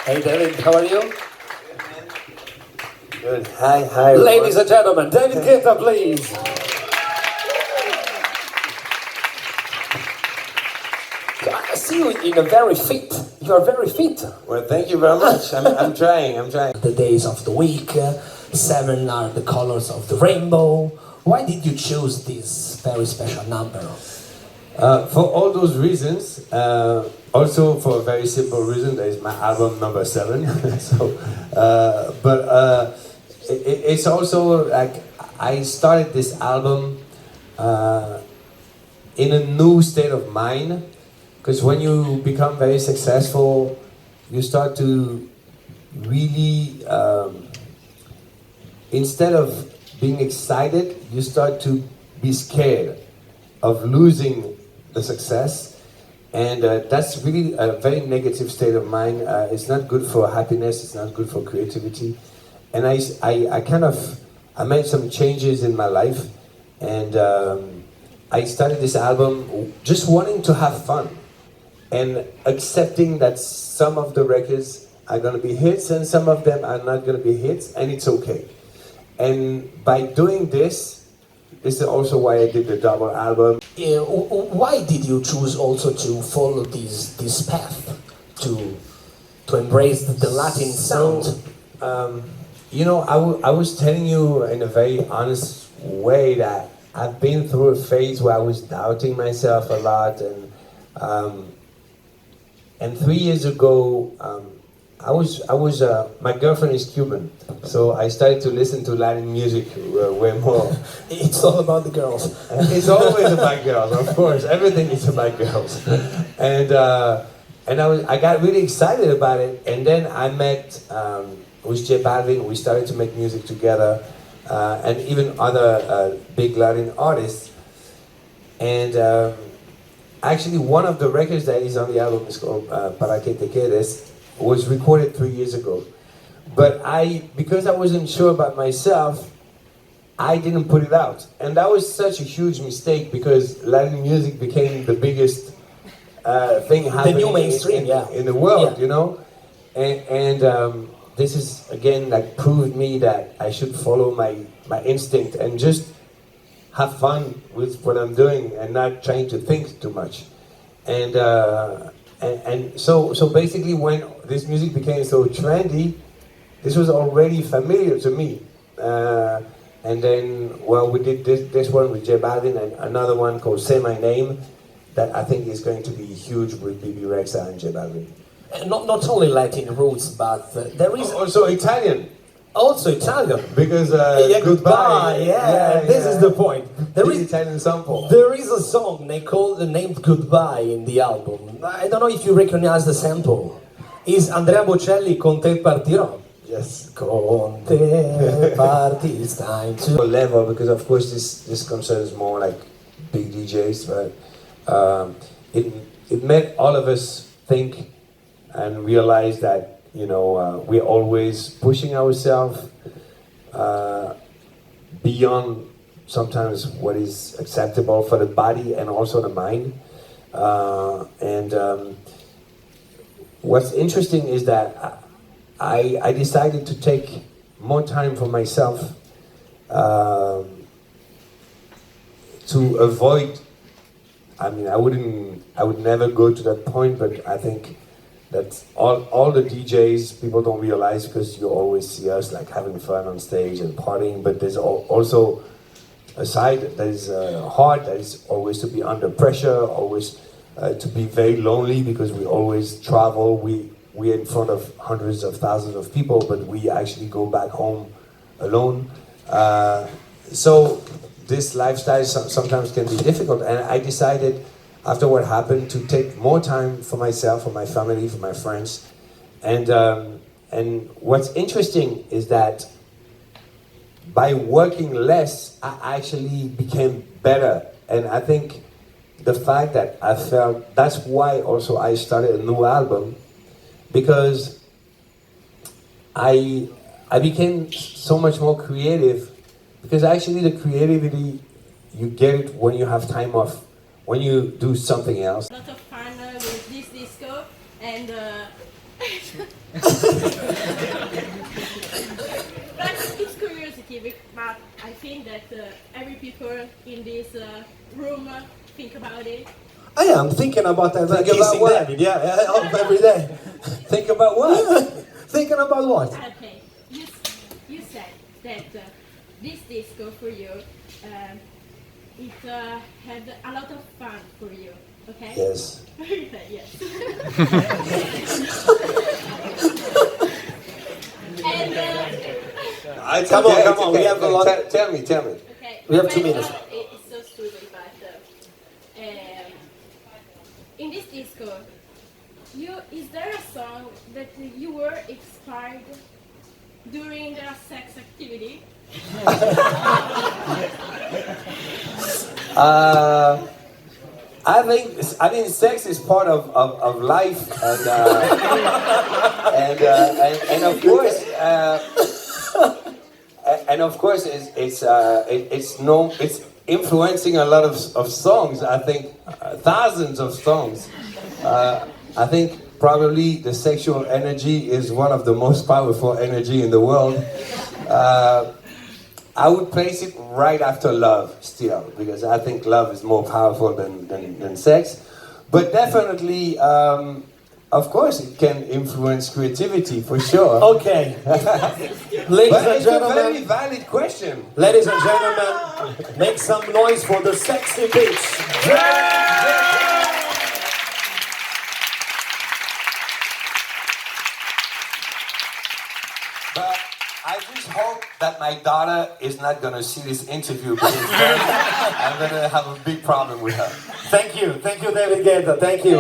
Hey David, how are you? Good. Hi. Ladies and gentlemen, David Guetta, please. I see you in a very fit. You are very fit. Well, thank you very much. I'm trying. The days of the week, 7 are the colors of the rainbow. Why did you choose this very special number? For all those reasons, also for a very simple reason, that is my album number 7. It's also like I started this album in a new state of mind, because when you become very successful, you start to really, instead of being excited, you start to be scared of losing the success, and that's really a very negative state of mind. It's not good for happiness, it's not good for creativity. And I made some changes in my life, and I started this album just wanting to have fun and accepting that some of the records are going to be hits and some of them are not going to be hits, and it's okay. And by doing this is also why I did the double album. Why did you choose also to follow this path, to embrace the Latin sound? I was telling you in a very honest way that I've been through a phase where I was doubting myself a lot, and 3 years ago, my girlfriend is Cuban, so I started to listen to Latin music way more. It's all about the girls. It's always about girls, of course. Everything is about girls. And I got really excited about it. And then I met with J Balvin. We started to make music together, and even other big Latin artists. And actually, one of the records that is on the album is called Para Que Te Quedes, was recorded 3 years ago. But because I wasn't sure about myself, I didn't put it out. And that was such a huge mistake, because Latin music became the biggest thing happening the new mainstream, in the world, you know? And this is, again, like proved me that I should follow my instinct and just have fun with what I'm doing and not trying to think too much. And so basically, when this music became so trendy, this was already familiar to me. And then, well, we did this one with J Balvin and another one called Say My Name, that I think is going to be huge with BB Rexa and J Balvin. Not only Latin roots, but there is also Italian. Also Italian. Because goodbye. This is the point. There is Italian sample. There is a song named Goodbye in the album. I don't know if you recognize the sample. Is Andrea Bocelli Con te partirò? Yes. Con te parti, it's time to... Level, because of course this concerns more like big DJs, but it made all of us think and realize that, we're always pushing ourselves beyond sometimes what is acceptable for the body and also the mind. What's interesting is that I decided to take more time for myself to avoid, I would never go to that point, but I think that all the DJs, people don't realize, because you always see us like having fun on stage and partying, but there's also a side that is hard, that is always to be under pressure, always to be very lonely, because we always travel, we're in front of hundreds of thousands of people, but we actually go back home alone. So this lifestyle sometimes can be difficult, and I decided, after what happened, to take more time for myself, for my family, for my friends. And what's interesting is that by working less, I actually became better. And I think the fact that I felt, that's why also I started a new album, because I became so much more creative, because actually the creativity, you get it when you have time off, when you do something else. A lot of fun with this disco, and But it's curiosity, but I think that every people in this room think about it. I'm thinking about that. Think about Kissing what? David, every day. Think about what? Thinking about what? Okay, you said that this disco for you, it had a lot of fun for you, okay? Yes. Yes. And Come on, we have a lot. Tell me. okay, We have 2 minutes. It's so stupid, but in this disco, is there a song that you were inspired during a sex activity? I think sex is part of life, and of course, it's influencing a lot of songs. I think thousands of songs. I think probably the sexual energy is one of the most powerful energy in the world. I would place it right after love still, because I think love is more powerful than sex. But definitely, of course, it can influence creativity for sure. Okay. Ladies But and it's a very gentlemen, valid question. ladies and gentlemen, make some noise for the sexy bitch. But I just hope that my daughter is not gonna see this interview, because then I'm gonna have a big problem with her. Thank you, David Guetta. Thank you.